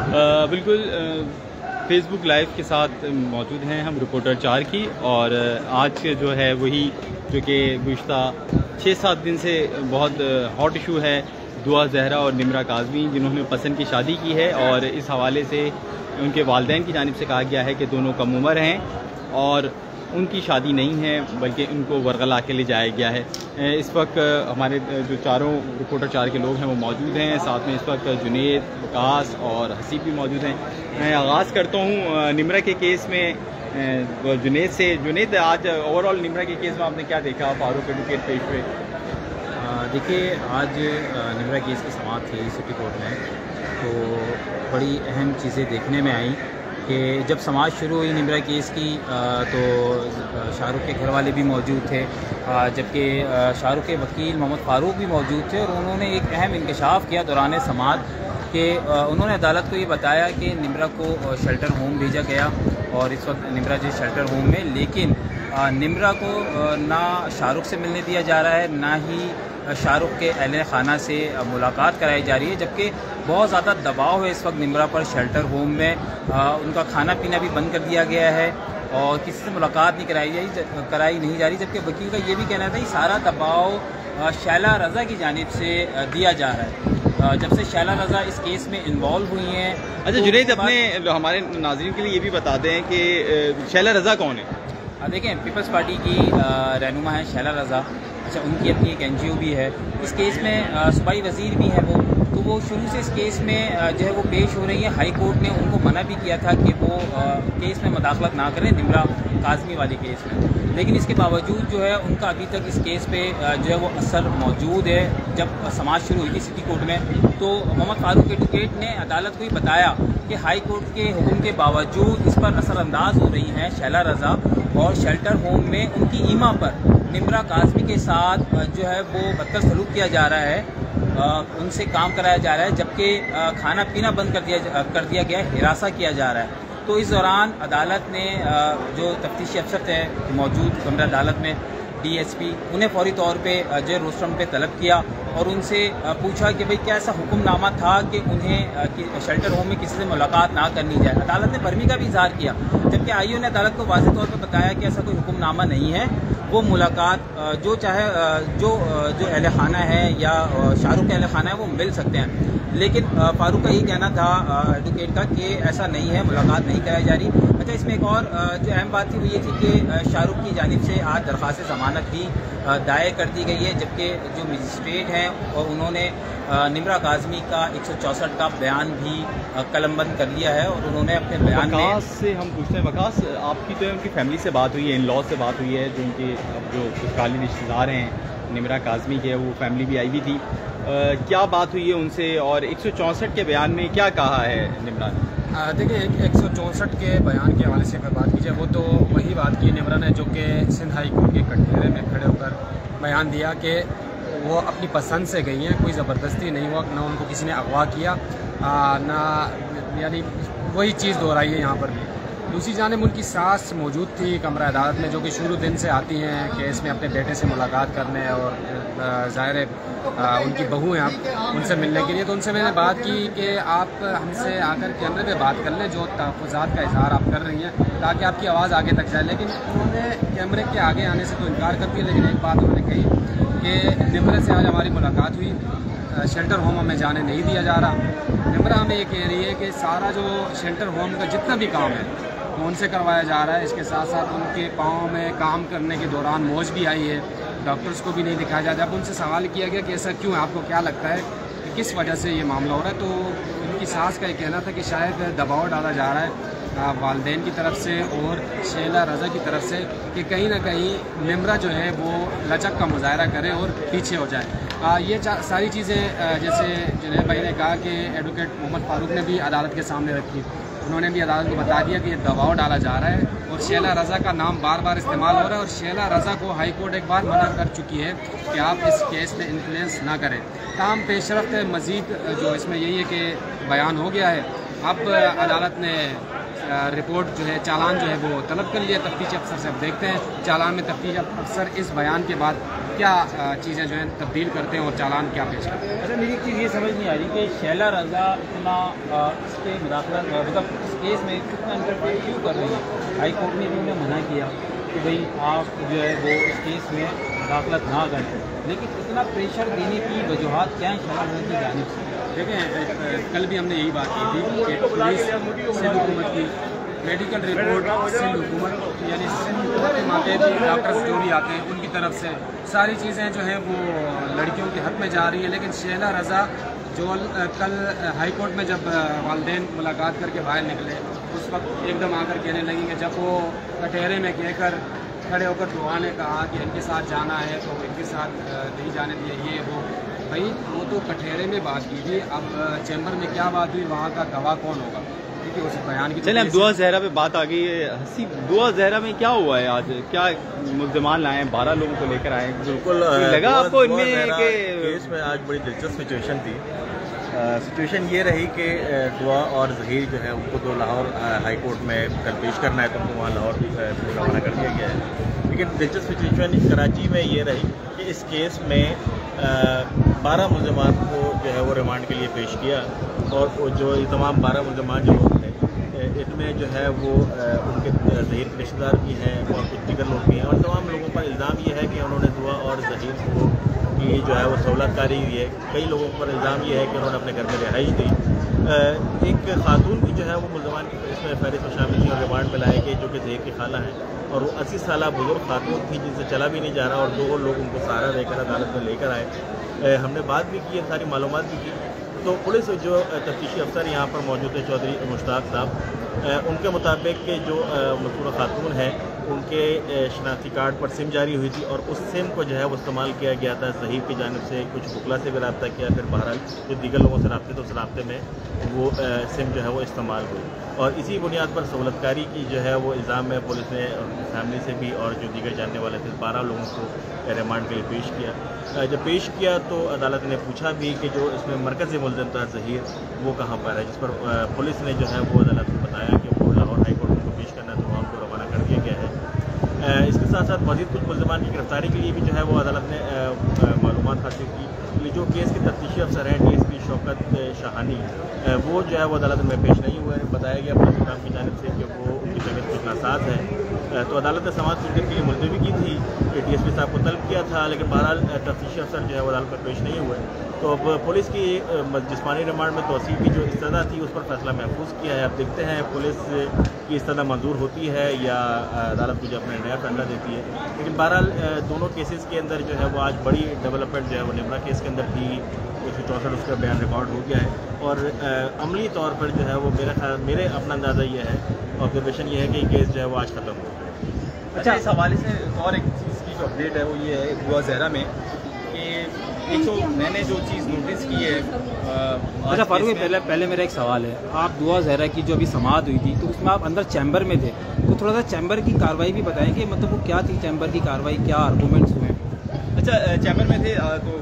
बिल्कुल Facebook live के साथ मौजूद हैं हम रिपोर्टर 4 की। और आज जो है वही जो कि गुज़िश्ता 6-7 दिन से बहुत हॉट इशू है, दुआ ज़हरा और निम्रा काज़मी जिन्होंने पसंद की शादी की है। और इस हवाले से उनके वालिदैन की जानिब से कहा गया है कि दोनों कम उम्र हैं और उनकी शादी नहीं है बल्कि उनको वरगला के ले जाया गया है। इस वक्त हमारे जो चारों रिपोर्टर 4 के लोग हैं वो मौजूद हैं, साथ में इस वक्त जुनेद, विकास और हसीब भी मौजूद हैं। मैं आगाज़ करता हूँ निम्रा के केस में जुनेद से। जुनेद, आज ओवरऑल निम्रा के केस में आपने क्या देखा फारूक एडवोकेट पेश पे? देखिए, आज निम्रा केस की समाअत थी सिटी कोर्ट में, तो बड़ी अहम चीज़ें देखने में आई कि जब समाअत शुरू हुई निम्रा केस की तो शाहरुख के घर वाले भी मौजूद थे, जबकि शाहरुख के वकील मोहम्मद फ़ारूक भी मौजूद थे। और उन्होंने एक अहम इंकशाफ किया दौरान समाअत कि उन्होंने अदालत को ये बताया कि निम्रा को शेल्टर होम भेजा गया और इस वक्त निम्रा जी शेल्टर होम में, लेकिन निम्रा को ना शाहरुख से मिलने दिया जा रहा है, ना ही शाहरुख के अहले खाना से मुलाकात कराई जा रही है। जबकि बहुत ज़्यादा दबाव है इस वक्त निम्रा पर शेल्टर होम में। उनका खाना पीना भी बंद कर दिया गया है और किसी से मुलाकात नहीं कराई नहीं जा रही। जबकि वकील का ये भी कहना था कि सारा दबाव शैला रज़ा की जानिब से दिया जा रहा है, जब से शैला रज़ा इस केस में इन्वॉल्व हुई हैं। अच्छा जुनैद, अपने हमारे नाज़रीन के लिए ये भी बता दें कि शैला रज़ा कौन है? देखें, पीपल्स पार्टी की रहनुमा है शैला रज़ा। अच्छा, उनकी अपनी एक NGO भी है। इस केस में सूबाई वज़ीर भी हैं वो शुरू से इस केस में जो है वो पेश हो रही है। हाई कोर्ट ने उनको मना भी किया था कि वो केस में मुदाखलत ना करें, निम्रा काज़मी वाले केस में, लेकिन इसके बावजूद जो है उनका अभी तक इस केस पे जो है वो असर मौजूद है। जब समाअत शुरू हुई थी सिटी कोर्ट में तो मोहम्मद फ़ारूक एडवोकेट ने अदालत को ही बताया कि हाई कोर्ट के हुक्म के बावजूद इस पर असरअंदाज हो रही हैं शैला रज़ा और शेल्टर होम में उनकी ईमा पर निम्रा काज़मी के साथ जो है वो बदतर सलूक किया जा रहा है, उनसे काम कराया जा रहा है, जबकि खाना पीना बंद कर दिया गया है, हिरासा किया जा रहा है। तो इस दौरान अदालत ने जो तफ्तीशी अफसर थे मौजूद कमरा अदालत में, DSP, उन्हें फौरी तौर पे जो रोस्टरम पे तलब किया और उनसे पूछा कि भाई क्या ऐसा हुक्मनामा था कि उन्हें शेल्टर होम में किसी से मुलाकात ना करनी जाए। अदालत ने भरमी का भी इजहार किया, जबकि IO ने अदालत को वाज़ेह तौर पे बताया कि ऐसा कोई हुक्मनामा नहीं है, वो मुलाकात जो चाहे जो अहले खाना है या शाहरुख के अहले खाना है वो मिल सकते हैं। लेकिन फ़ारूक का यही कहना था एडवोकेट का कि ऐसा नहीं है, मुलाकात नहीं कराई जा रही। अच्छा, इसमें एक और जो अहम बात थी वो ये थी कि शाहरुख की जानिब से आज दरख्वास्त ज़मानत भी दायर कर दी गई है, जबकि जो मजिस्ट्रेट हैं और उन्होंने निम्रा काज़मी का 164 का बयान भी कलमबंद कर लिया है। और उन्होंने अपने बयान में वकास से हम पूछते हैं, वकास आपकी तो उनकी फैमिली से बात हुई है, इन लॉ से बात हुई है, जो उनके जो पुरस्काली रिश्तेदार हैं निम्रा काज़मी के, वो फैमिली भी आई हुई थी, क्या बात हुई है उनसे और 164 के बयान में क्या कहा है निम्रा ने? देखिए, 164 के बयान के हवाले से अगर बात की जाए वो तो वही बात की निम्रा ने जो कि सिंध हाई कोर्ट के कटघरे में खड़े होकर बयान दिया कि वो अपनी पसंद से गई हैं, कोई ज़बरदस्ती नहीं हुआ, ना उनको किसी ने अगवा किया, ना यानी वही चीज़ दोहराई है यहाँ पर भी। दूसरी जानिब उनकी सास मौजूद थी कमरा अदालत में, जो कि शुरू दिन से आती हैं केस में अपने बेटे से मुलाकात करने, और ज़ाहिर है उनकी बहू हैं आप उनसे मिलने के लिए। तो उनसे मैंने बात की कि आप हमसे आकर कैमरे पे बात कर लें, जो तहफ़्फ़ुज़ात का इज़हार आप कर रही हैं, ताकि आपकी आवाज़ आगे तक जाए। लेकिन उन्होंने कैमरे के आगे आने से तो इनकार कर दिया, लेकिन एक बात उन्होंने कही कि निम्रा से आज हमारी मुलाकात हुई, शेल्टर होम हमें जाने नहीं दिया जा रहा। निम्रा हमें ये कह रही है कि सारा जो शेल्टर होम का जितना भी काम है वो उनसे करवाया जा रहा है। इसके साथ साथ उनके पाँव में काम करने के दौरान मोच भी आई है, डॉक्टर्स को भी नहीं दिखाया जा रहा। जब उनसे सवाल किया गया कि ऐसा क्यों है, आपको क्या लगता है कि किस वजह से ये मामला हो रहा है, तो उनकी सास का ये कहना था कि शायद दबाव डाला जा रहा है वालिदैन की तरफ से और शैला रज़ा की तरफ से कि कहीं ना कहीं निम्रा जो है वो लचक का मुजाहरा करे और पीछे हो जाए। ये सारी चीज़ें जैसे जुनैद भाई ने कहा कि एडवोकेट मोहम्मद फ़ारूक ने भी अदालत के सामने रखी, उन्होंने भी अदालत को बता दिया कि ये दबाव डाला जा रहा है और शैला रज़ा का नाम बार बार इस्तेमाल हो रहा है, और शैला रज़ा को हाई कोर्ट एक बार मना कर चुकी है कि आप इस केस में इन्फ्लुएंस ना करें। तमाम पेशरफ्त मज़ीद जो इसमें यही है कि बयान हो गया है। अब अदालत ने रिपोर्ट जो है चालान जो है वो तलब कर लिया तफ्तीश अफसर से। अब देखते हैं चालान में तफ्तीश अफसर इस बयान के बाद क्या चीज़ें जो है तब्दील करते हैं और चालान क्या पेश करते हैं। अच्छा, मेरी एक चीज़ ये समझ नहीं आ रही कि शैला रज़ा इतना इसके मुदाखलत मतलब इस केस में कितना इंटरफेयर क्यों कर रही है। हाई कोर्ट ने भी उन्हें मना किया कि भाई आप जो है वो इस केस में मुदाखलत ना करें, लेकिन इतना प्रेशर देने की वजूहत क्या है शैला रज़ा की जानिब से? देखें, कल भी हमने यही बात की थी कि पुलिस सिंध हुकूमत की मेडिकल रिपोर्ट सिंध हुकूमत यानी सिंध हुकूमत के मातहती डॉक्टर्स जो भी आते हैं उनकी तरफ से सारी चीज़ें जो हैं वो लड़कियों के हक में जा रही हैं। लेकिन शैला रज़ा जो कल हाई कोर्ट में जब वालिदैन मुलाकात करके बाहर निकले उस वक्त एकदम आकर कहने लगी कि जब वो कटहरे में कहकर खड़े होकर दुआ ने कहा कि इनके साथ जाना है तो इनके साथ नहीं जाने दिए ये वो। भाई वो तो कटहरे में बात की थी, अब चैम्बर में क्या बात हुई वहाँ का गवाह कौन होगा, क्योंकि उस बयान की। चलिए अब दुआ जहरा पे बात आ गई है। हसी दुआ जहरा में क्या हुआ है आज, क्या मुल्ज़मान लाए हैं, 12 लोगों को लेकर आए हैं? बिल्कुल लगा आपको इनमें के केस में आज बड़ी दिलचस्प सिचुएशन थी। सिचुएशन ये रही कि दुआ और जहीर जो है उनको तो लाहौर हाई कोर्ट में कल पेश करना है, तो उनको वहाँ लाहौर रवाना कर दिया गया है। लेकिन दिलचस्प सिचुएशन कराची में ये रही कि इस केस में 12 मुल्ज़मान को जो है वो रिमांड के लिए पेश किया, और वो जो तमाम 12 मुल्ज़मान जो लोग थे इनमें जो है वो उनके जहीर के रिश्तेदार भी हैं और कुछ दीगर लोग भी हैं, और तमाम लोगों पर इल्ज़ाम ये है कि उन्होंने दुआ और जहीर को की जो है वो सहूलतकारी हुई है। कई लोगों पर इल्ज़ाम ये है कि उन्होंने अपने घर में रिहाइश दी। एक खातून भी जो है वो मुल्ज़मान की इसमें फहरिस्त में शामिल थी और रिमांड में लाए गए, जो कि जहीर की खाला है, और वो 80 साल बुजुर्ग खातून थी जिनसे चला भी नहीं जा रहा, और 2 लोग उनको सहारा देकर अदालत में लेकर आए। हमने बात भी की, सारी मालूमात भी की। तो पुलिस जो तफ्तीशी अफसर यहाँ पर मौजूद है चौधरी मुश्ताक साहब, उनके मुताबिक के जो मज़कूरा खातून है उनके शनाख्ती कार्ड पर सिम जारी हुई थी, और उस सिम को जो है वो इस्तेमाल किया गया था जहीर की जानिब से। कुछ बुकला से भी रब्ता किया, फिर बहरहाल जो दीगर लोगों से रब्ते, तो उस रब्ते में वो सिम जो है वो इस्तेमाल हुई, और इसी बुनियाद पर सहूलतकारी की जो है वो इल्ज़ाम में पुलिस ने फैमिली से भी और जो दीगर जानने वाले थे 12 लोगों को रिमांड के लिए पेश किया। जब पेश किया तो अदालत ने पूछा भी कि जो इसमें मरकज़ी मुल्ज़िम था जहीर वो कहाँ पर है, जिस पर पुलिस ने जो है वो अदालत को बताया कि वो लाहौर हाई कोर्ट को पेश करना, तो वहाँ उनको रवाना कर दिया गया है। इसके साथ साथ मज़ीद कुछ मुल्ज़मान की गिरफ्तारी के लिए भी जो है वो अदालत ने मालूमात हासिल की। जो केस के तफ्तीशी अफसर हैं DSP शौकत शाहानी, वो जो है वो अदालत में पेश नहीं हुए। बताया गया पुलिस हुकाम की जानिब से कि वो उनकी तबीयत कुछ नासाज है, तो अदालत ने समाअत सुनने के लिए मुलतवी की थी कि DSP साहब को तलब किया था, लेकिन बहरहाल तफ्तीशी अफसर जो है वो अदालत में पेश नहीं हुए। तो अब पुलिस की जिस्मानी रिमांड में तोसी की जो इस्तदा थी उस पर फैसला महफूज किया है। अब देखते हैं पुलिस की इस्तदा मंजूर होती है या अदालत मुझे अपना नया फैसला देती है। लेकिन बहरहाल दोनों केसेस के अंदर जो है वो आज बड़ी डेवलपमेंट जो है वो निमरा केस के अंदर थी, 164 उसका बयान रिकॉर्ड हो गया है, और अमली तौर पर जो है वो मेरे अपना अंदाज़ा ये है, ऑब्जर्वेशन ये है कि केस जो है वो आज ख़त्म हो गया। अच्छा, इस हवाले से और एक चीज़ की जो अपडेट है वो ये है दुआ जहरा में कि एक तो मैंने जो चीज़ नोटिस की है। अच्छा फारूक, पहले मेरा एक सवाल है, आप दुआ जहरा की जो अभी समाअत हुई थी तो उसमें आप अंदर चैम्बर में थे, तो थोड़ा सा चैम्बर की कार्रवाई भी बताएं कि मतलब वो क्या थी चैम्बर की कार्रवाई, क्या आर्गूमेंट्स हुए? अच्छा, चैम्बर में थे तो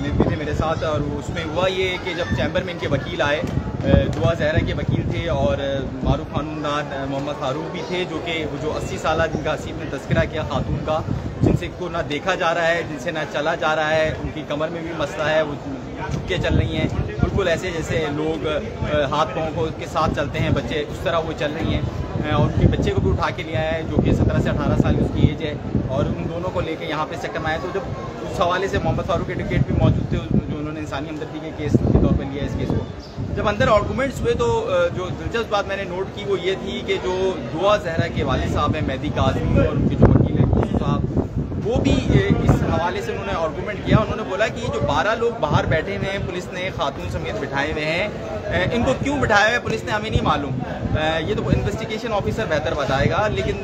भी थे मेरे साथ, और उसमें हुआ ये कि जब चैम्बर में इनके वकील आए, दुआ जहरा के वकील थे और मारूफ खानदान मोहम्मद फारूक भी थे, जो कि वो जो 80 साल जिनका हसीब ने तस्करा किया खातून का, जिनसे को ना देखा जा रहा है, जिनसे ना चला जा रहा है, उनकी कमर में भी मसला है, वो झुक के चल रही हैं, बिल्कुल ऐसे जैसे लोग हाथ पाँव को के साथ चलते हैं बच्चे, उस तरह वो चल रही हैं। और उनके बच्चे को भी उठा के लिया है जो कि 17 से 18 साल की उसकी एज है, और उन दोनों को लेके यहाँ पे चक्कर में आए। तो जब उस हवाले से मोहम्मद फारूक एडवोकेट भी मौजूद थे, जो उन्होंने इंसानी हमदर्दी के केस के तौर पर लिया इस केस को। जब अंदर आर्गूमेंट्स हुए तो जो दिलचस्प बात मैंने नोट की वो ये थी कि जो दुआ जहरा के वालिद साहब हैं मेहदी काज़मी, और उनके जो वकील हैं कुसू साहब, वो भी इस हवाले से उन्होंने आर्गूमेंट किया। उन्होंने बोला कि जो 12 लोग बाहर बैठे हुए हैं, पुलिस ने खातून समेत बिठाए हुए हैं, इनको क्यों बिठाया हुआ है पुलिस ने हमें नहीं मालूम, ये तो इन्वेस्टिगेशन ऑफिसर बेहतर बताएगा। लेकिन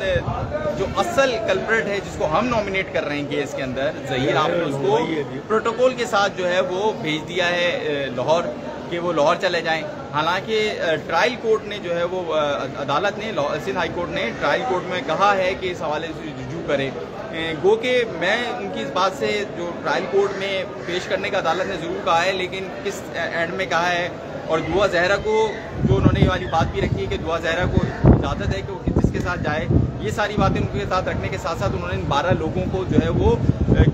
जो असल कल्प्रेट है जिसको हम नॉमिनेट कर रहे हैं केस के अंदर, ज़हीर, आपने उसको प्रोटोकॉल के साथ जो है वो भेज दिया है लाहौर, कि वो लाहौर चले जाएं। हालांकि ट्रायल कोर्ट ने जो है वो अदालत ने, सिंध हाई कोर्ट ने ट्रायल कोर्ट में कहा है कि इस हवाले से रुजू करे। गो के मैं उनकी इस बात से जो ट्रायल कोर्ट में पेश करने का अदालत ने ज़रूर कहा है, लेकिन किस एंड में कहा है। और दुआ जहरा को जो उन्होंने ये वाली बात भी रखी है कि दुआ ज़हरा को इजाज़त है कि वो जिसके साथ जाए, ये सारी बातें उनके साथ रखने के साथ साथ उन्होंने इन 12 लोगों को जो है वो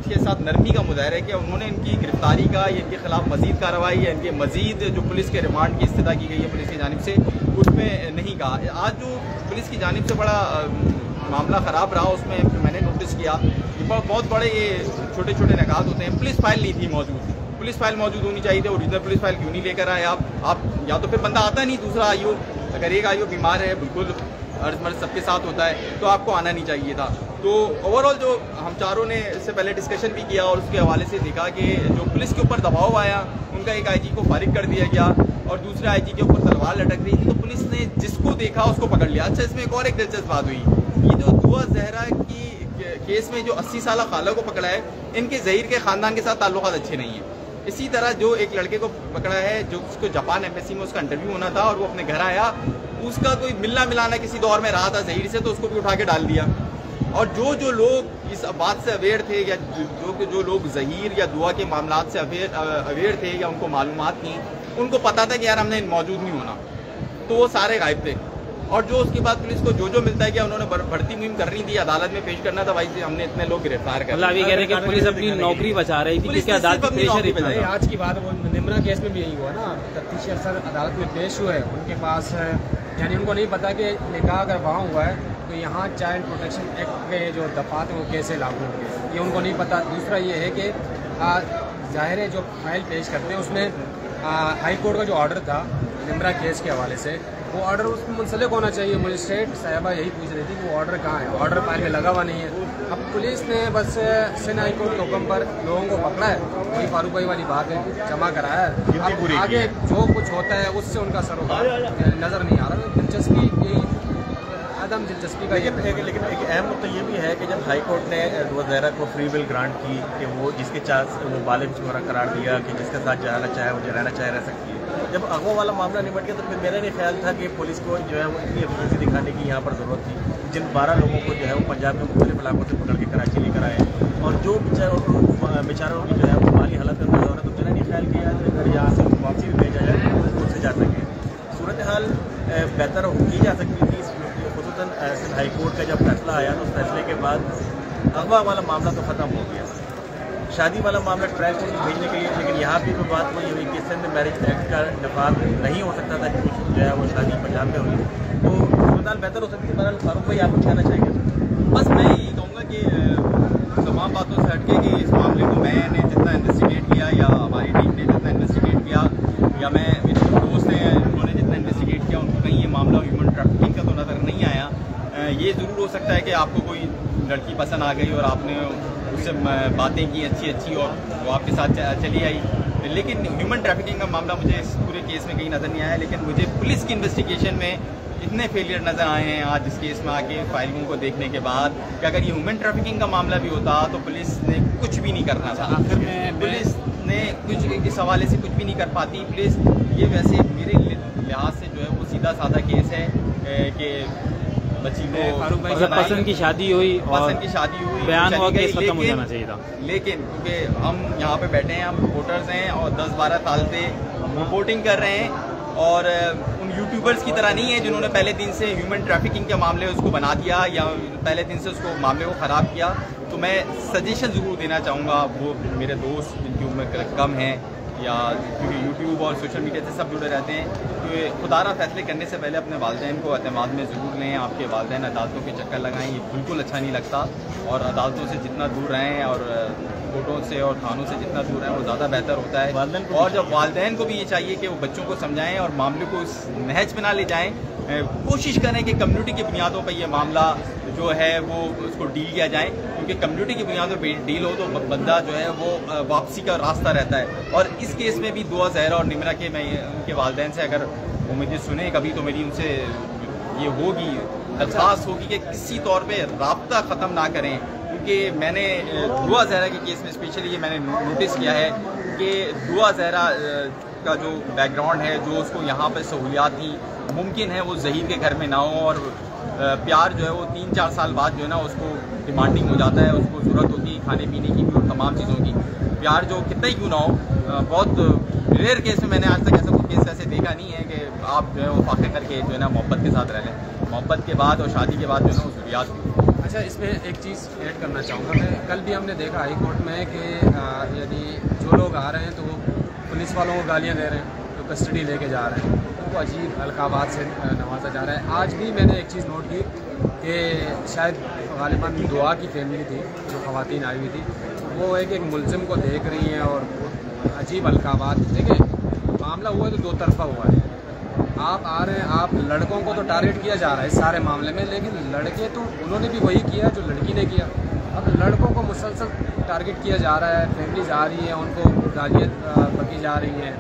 के साथ नरमी का मुजाहरा किया। उन्होंने इनकी गिरफ्तारी का या इनके खिलाफ मजीद कार्रवाई या इनके मजीद जो पुलिस के रिमांड की इस्तदा की गई है पुलिस की जानिब से, उसमें नहीं कहा। आज जो पुलिस की जानिब से बड़ा मामला ख़राब रहा, उसमें मैंने नोटिस किया कि बहुत बड़े ये छोटे छोटे निकात होते हैं। पुलिस फाइल नहीं थी मौजूद, पुलिस फाइल मौजूद होनी चाहिए थी। ओरिजिनल पुलिस फाइल क्यों नहीं लेकर आए आप? या तो फिर बंदा आता नहीं, दूसरा आईओ, अगर एक आईओ बीमार है, बिल्कुल अर्ज मर्ज सबके साथ होता है, तो आपको आना नहीं चाहिए था। तो ओवरऑल जो हम चारों ने इससे पहले डिस्कशन भी किया और उसके हवाले से देखा कि जो पुलिस के ऊपर दबाव आया, उनका एक आईजी को फारिग कर दिया गया और दूसरे आईजी के ऊपर तलवार लटक रही थी, तो पुलिस ने जिसको देखा उसको पकड़ लिया। अच्छा, इसमें एक और एक दिलचस्प बात हुई, ये जो दुआ ज़हरा की केस में जो 80 साल खाला को पकड़ा है, इनके ज़हीर के ख़ानदान के साथ ताल्लुकात अच्छे नहीं हैं। इसी तरह जो एक लड़के को पकड़ा है, जो उसको जापान एम्बेसी में उसका इंटरव्यू होना था और वो अपने घर आया, उसका कोई मिलना मिलाना किसी दौर में रहा था ज़हीर से, तो उसको भी उठा के डाल दिया। और जो लोग इस बात से अवेयर थे या जो लोग ज़हीर या दुआ के मामलात से अवेयर थे या उनको मालूमात थी, उनको पता था कि यार हमने मौजूद नहीं होना, तो वो सारे गायब थे। और जो उसके बाद पुलिस को जो मिलता है कि उन्होंने भर्ती मुहिम करनी थी, अदालत में पेश करना था, भाई हमने इतने लोग गिरफ्तार कर मतलब अभी कह रहे हैं कि पुलिस अपनी नौकरी बचा रही थी, क्योंकि अदालत में प्रेशर इतना था। आज की बात वो निमरा केस में भी यही हुआ ना, तफ्तीशी अफसर अदालत में पेश हुए, उनके पास यानी उनको नहीं पता कि निकाह अगर वहाँ हुआ है तो यहाँ चाइल्ड प्रोटेक्शन एक्ट के जो दफात हैं वो कैसे लागू होंगे, ये उनको नहीं पता। दूसरा ये है कि ज़ाहिर है जो फाइल पेश करते हैं उसमें हाई कोर्ट का जो ऑर्डर था निमरा केस के हवाले से, वो ऑर्डर उसमें मुंसलिक होना चाहिए। मजिस्ट्रेट साहिबा यही पूछ रही थी कि वो ऑर्डर कहाँ है, ऑर्डर फाइल में लगा हुआ नहीं है। अब पुलिस ने बस सिंध हाई कोर्ट के हुक्म पर लोगों को पकड़ा है, वही फारूक भाई वाली बात है, जमा कराया है। अब आगे जो कुछ होता है उससे उनका सरोकार नज़र नहीं आ रहा। दिलचस्पी यही अदम दिलचस्पी का लेकिन एक अहम मुद्दा ये भी है कि जब हाई कोर्ट ने दुआ ज़हरा को फ्री विल ग्रांट की कि वो जिसके वो बालिग छोरा करार दिया कि जिसके साथ जाना चाहे वो रहना चाहे रह सकती है, जब अगवा वाला मामला निपट गया तो फिर मेरा नहीं ख्याल था कि पुलिस को जो है वो इतनी एफिशिएंसी दिखाने की यहाँ पर ज़रूरत थी। जिन 12 लोगों को जो है वो पंजाब के मुख्तलिफ इलाकों से पकड़ के कराची लेकर आए और जो बेचारों की जो है वो माली हालत में हो रहा है, तो मेरा नहीं ख्याल कि अगर यहाँ से वापसी भी भेजा जाए तो उससे जा सके। सूरत हाल बेहतर की जा सकती थी। खुसूसन सिंध हाई कोर्ट का जब फैसला आया तो उस फैसले के बाद अगवा वाला मामला तो ख़त्म हो गया, शादी वाला मामला ट्रैक कोर्ट में भेजने के लिए। लेकिन यहाँ भी कोई बात वही हुई कि सिंध मैरिज एक्ट का नफाज नहीं हो सकता था कि जो है वो शादी पंजाब में हुई, तो सूरत बेहतर हो सकती है। बहरहाल फारूक भाई आप कहना चाहेंगे? बस मैं यही कहूँगा कि तमाम बातों से हटके कि इस मामले को मैंने जितना इन्वेस्टिगेट किया या हमारी टीम ने जितना इन्वेस्टिगेट किया या मेरे दोस्त हैं उन्होंने जितना इन्वेस्टिगेट किया, उनको कहीं ये मामला ह्यूमन ट्रैफिकिंग का तो नज़र नहीं आया। ये ज़रूर हो सकता है कि आपको कोई लड़की पसंद आ गई और आपने उससे बातें की अच्छी और वो आपके साथ चली आई, लेकिन ह्यूमन ट्रैफिकिंग का मामला मुझे इस पूरे केस में कहीं नज़र नहीं आया। लेकिन मुझे पुलिस की इन्वेस्टिगेशन में इतने फेलियर नज़र आए हैं आज इस केस में आके फाइलों को देखने के बाद कि अगर ये ह्यूमन ट्रैफिकिंग का मामला भी होता तो पुलिस ने कुछ भी नहीं करना था। आखिर में पुलिस ने कुछ इस हवाले से कुछ भी नहीं कर पाती। पुलिस ये वैसे मेरे लिहाज से जो है वो सीधा साधा केस है कि बच्ची को पसंद की शादी हुई बयान हुआ कि खत्म हो जाना चाहिए था। लेकिन क्योंकि हम यहाँ पे बैठे हैं, हम रिपोर्टर्स हैं और 10-12 साल से रिपोर्टिंग कर रहे हैं और उन यूट्यूबर्स की तरह नहीं है जिन्होंने पहले दिन से ह्यूमन ट्रैफिकिंग के मामले उसको बना दिया या पहले दिन से उसको मामले को ख़राब किया। तो मैं सजेशन ज़रूर देना चाहूँगा वो मेरे दोस्त जिनकी उम्र कम है या क्योंकि यूट्यूब और सोशल मीडिया से सब जुड़े रहते हैं, तो खुदारा फैसले करने से पहले अपने वालिदैन को एतमाद में ज़रूर लें। आपके वालिदैन अदालतों के चक्कर लगाएं, ये बिल्कुल अच्छा नहीं लगता और अदालतों से जितना दूर रहें और कोर्टों से और थानों से जितना दूर रहें वो ज़्यादा बेहतर होता है। और जब वालिदैन को भी ये चाहिए कि वो बच्चों को समझाएँ और मामले को इस नहज में ना ले जाएँ, कोशिश करें कि कम्युनिटी की बुनियादों पर यह मामला जो है वो उसको डील किया जाए, क्योंकि कम्युनिटी की बुनियादों पर डील हो तो बंदा जो है वो वापसी का रास्ता रहता है। और इस केस में भी दुआ ज़हरा और निमरा के मैं उनके वालिदैन से अगर वो मुझे सुने कभी तो मेरी उनसे ये होगी दरख्वास्त होगी कि किसी तौर पे राब्ता ख़त्म ना करें, क्योंकि मैंने दुआ ज़हरा के केस में स्पेशली ये मैंने नोटिस किया है कि दुआ ज़हरा का जो बैकग्राउंड है, जो उसको यहाँ पर सहूलियात थी, मुमकिन है वो ज़हीर के घर में ना हो और प्यार जो है वो 3-4 साल बाद जो है ना उसको डिमांडिंग हो जाता है, उसको ज़रूरत होती है खाने पीने की भी और तमाम चीज़ों की। प्यार जो कितना ही क्यों ना हो, बहुत रेयर केस में मैंने आज तक ऐसा केस वैसे देखा नहीं है कि आप जो है वो फाखे करके जो है ना मोहब्बत के साथ रह लें। मोहब्बत के बाद और शादी के बाद जो है ना वो ज़रूरियात भी। अच्छा, इसमें एक चीज़ ऐड करना चाहूँगा मैं। कल भी हमने देखा हाई कोर्ट में कि यदि जो लोग आ रहे हैं तो वो पुलिस वालों को गालियाँ दे रहे हैं, जो कस्टडी लेके जा रहे हैं उनको अजीब अलकाबात से नवाजा जा रहा है। आज भी मैंने एक चीज़ नोट की कि शायद गालिबन दुआ की फैमिली थी, जो ख़वातीन आई हुई थी, वो एक मुलजिम को देख रही हैं और अजीब अलकाबात। देखिए, मामला हुआ तो दो तरफा हुआ है। आप आ रहे हैं, आप लड़कों को तो टारगेट किया जा रहा है इस सारे मामले में, लेकिन लड़के तो उन्होंने भी वही किया जो लड़की ने किया। अब लड़कों को मुसलसल टारगेट किया जा रहा है, फैमिलीज आ रही हैं, उनको गालियाँ बकी जा रही हैं,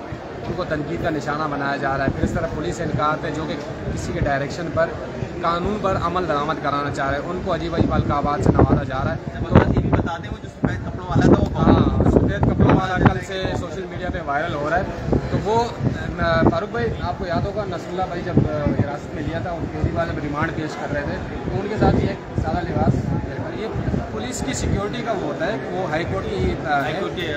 उनको तनकीद का निशाना बनाया जा रहा है। फिर इस तरह पुलिस इनकार पे जो कि किसी के डायरेक्शन पर कानून पर अमल दरामद कराना चाह रहे हैं, उनको अजीब अजीब अलकाबात से नवाजा जा रहा है। तो ये भी बता दें, वो जो सफ़ेद कपड़ों वाला था वो हाँ, सफ़ेद कपड़ों वाला कल से सोशल मीडिया पे वायरल हो रहा है। तो वो फारूक भाई, आपको याद होगा नसरुल्लाह भाई जब हिरासत में लिया था, केजरीवाल जब रिमांड पेश कर रहे थे तो उनके साथ ये सादा लिबास, ये पुलिस की सिक्योरिटी का वो होता है, वो हाई कोर्ट की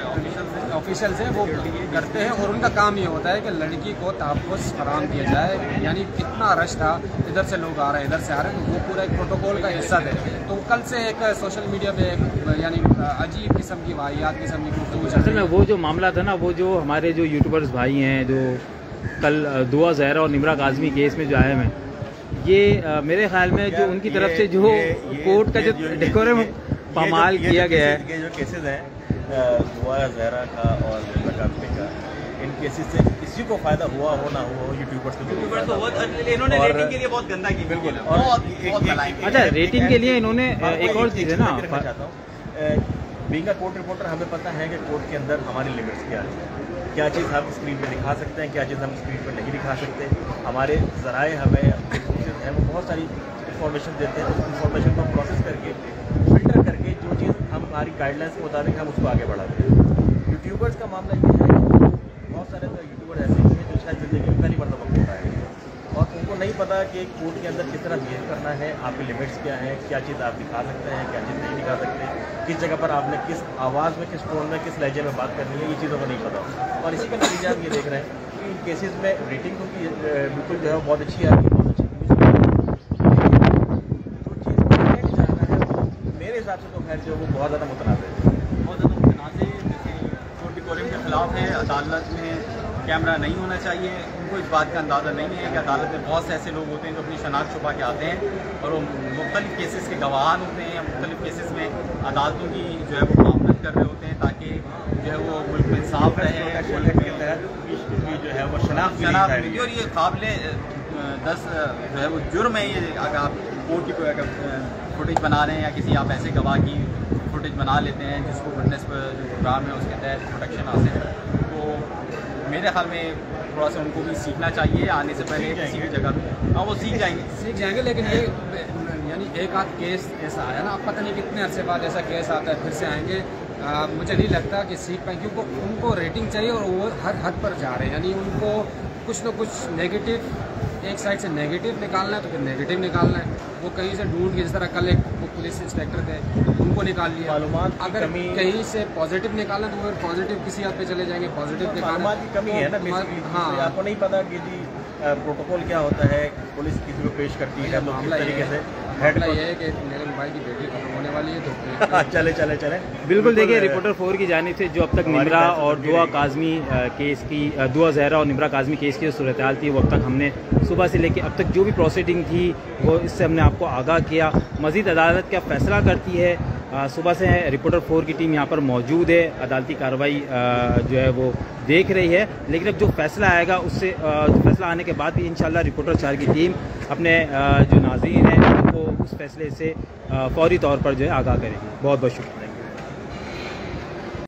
ऑफिशियल से वो करते हैं और उनका काम ये होता है कि लड़की को तहफ़्फ़ुज़ फराहम किया जाए। यानी कितना रश था, इधर से लोग आ रहे हैं, इधर से आ रहे हैं, तो वो पूरा एक प्रोटोकॉल का हिस्सा थे। तो कल से एक सोशल मीडिया पे एक यानी अजीब किस्म की वाहियात किस्म की गुफ्तगू चल रही है। वो जो मामला था ना, वो जो हमारे जो यूट्यूबर्स भाई हैं जो कल दुआ ज़हरा और निमरा काज़मी केस में जो आए हैं, ये मेरे ख्याल में जो उनकी तरफ से जो कोर्ट का जो डेकोरम पामाल किया गया है, ये जो केसेस हैं दुआ ज़हरा का और निमरा काज़मी का, इन केसेस से किसी को फ़ायदा हुआ हो ना हो, यूट्यूबर्स को इन्होंने रेटिंग के लिए बहुत गंदा की। बिल्कुल। अच्छा, रेटिंग के लिए इन्होंने एक और चीज़ है ना, चाहता हूँ बीइंग अ कोर्ट रिपोर्टर हमें पता है कि कोर्ट के अंदर हमारी लिमिट्स क्या है, क्या चीज़ हम स्क्रीन पे दिखा सकते हैं, क्या चीज़ हम स्क्रीन पर नहीं दिखा सकते। हमारे ज़राए हमें हैं वो बहुत सारी इंफॉर्मेशन देते हैं, उस इंफॉर्मेशन को प्रोसेस करके फिल्टर करके जो चीज़ हमारी गाइडलाइंस के मुताबिक हम उसको आगे बढ़ाते हैं। यूट्यूबर्स का मामला ये है, बहुत सारे तो यूट्यूबर ऐसे भी हैं जो शायद ज़िंदगी में पहली मरतबा होता है और उनको नहीं पता कि कोर्ट के अंदर किस तरह बिहेव करना है, आपकी लिमिट्स क्या हैं, क्या चीज़ आप दिखा सकते हैं, क्या चीज़ नहीं दिखा सकते, किस जगह पर आपने किस आवाज़ में, किस टोन में, किस लहजे में बात करनी है, ये चीज़ों को नहीं पता। और इसी का नतीजा हम ये देख रहे हैं कि इन केसेस में रेटिंग उनकी बिल्कुल जो है बहुत अच्छी आ रही है, बहुत अच्छी जो चीज़ जा रहा है मेरे हिसाब से तो खैर जो वो बहुत ज़्यादा मुतनाज़ है, बहुत ज़्यादा मुतनाज़। जैसे कोर्ट डिकोरम के ख़िलाफ़ है, अदालत में कैमरा नहीं होना चाहिए। उनको इस बात का अंदाज़ा नहीं है कि अदालत में बहुत से ऐसे लोग होते हैं जो अपनी शनाख्त छुपा के आते हैं और वो मुख्तलिफ़ केसेस के गवाहान होते हैं या मुख्तलिफ़ केसेस में अदालतों की जो है वो मामलत कर रहे होते हैं ताकि जो है वो मुल्क में इंसाफ रहे, मुल्क के तहत जो है वो शनाख्त मिली। और ये काबिल 10 जो है वो जुर्म है ये, अगर आप कोर्ट की कोई अगर फुटेज बना रहे हैं या किसी आप ऐसे गवाह की फुटेज बना लेते हैं जिसको विटनेस पर जो प्रोग्राम है उसके तहत प्रोटेक्शन हासिल है, तो मेरे ख्याल में थोड़ा सा उनको भी सीखना चाहिए आने से पहले किसी भी जगह में। हाँ, वो सीख जाएंगे। लेकिन ये यानी एक आध केस ऐसा आया ना, आप पता नहीं कितने अरसे बाद ऐसा केस आता है, फिर से आएंगे। मुझे नहीं लगता कि सीख पाएँ, क्योंकि उनको रेटिंग चाहिए और वो हर हद पर जा रहे हैं। यानी उनको कुछ न कुछ नेगेटिव, एक साइड से नेगेटिव निकालना है तो फिर नेगेटिव निकालना है। वो कहीं से ढूंढ के, जिस तरह कल एक वो पुलिस इंस्पेक्टर थे, उनको निकाल लिया। मालूमात अगर कहीं से पॉजिटिव निकालना तो फिर पॉजिटिव किसी हद पे चले जाएंगे, पॉजिटिव के मालूमात की कमी है ना। हाँ, आपको नहीं पता कि जी प्रोटोकॉल क्या होता है, पुलिस किसी को पेश करती है तो किस तरीके से हेड ये है कि मेरे भाई की बेटी खत्म होने वाली है तो चले बिल्कुल। देखिए, रिपोर्टर 4 की जानिब से जो अब तक निमरा और दुआ काज़मी केस की, दुआ ज़हरा और निमरा काज़मी केस की जो सूरत हाल थी वो अब तक हमने सुबह से लेकर अब तक जो भी प्रोसीडिंग थी वो इससे हमने आपको आगाह किया। मज़ीद अदालत क्या फ़ैसला करती है, सुबह से रिपोर्टर 4 की टीम यहाँ पर मौजूद है, अदालती कार्रवाई जो है वो देख रही है। लेकिन अब जो फैसला आएगा उससे फैसला आने के बाद भी इंशाल्लाह रिपोर्टर 4 की टीम अपने जो नाज़रीन हैं उनको उस फैसले से फौरी तौर पर जो है आगाह करेगी। बहुत बहुत शुक्रिया।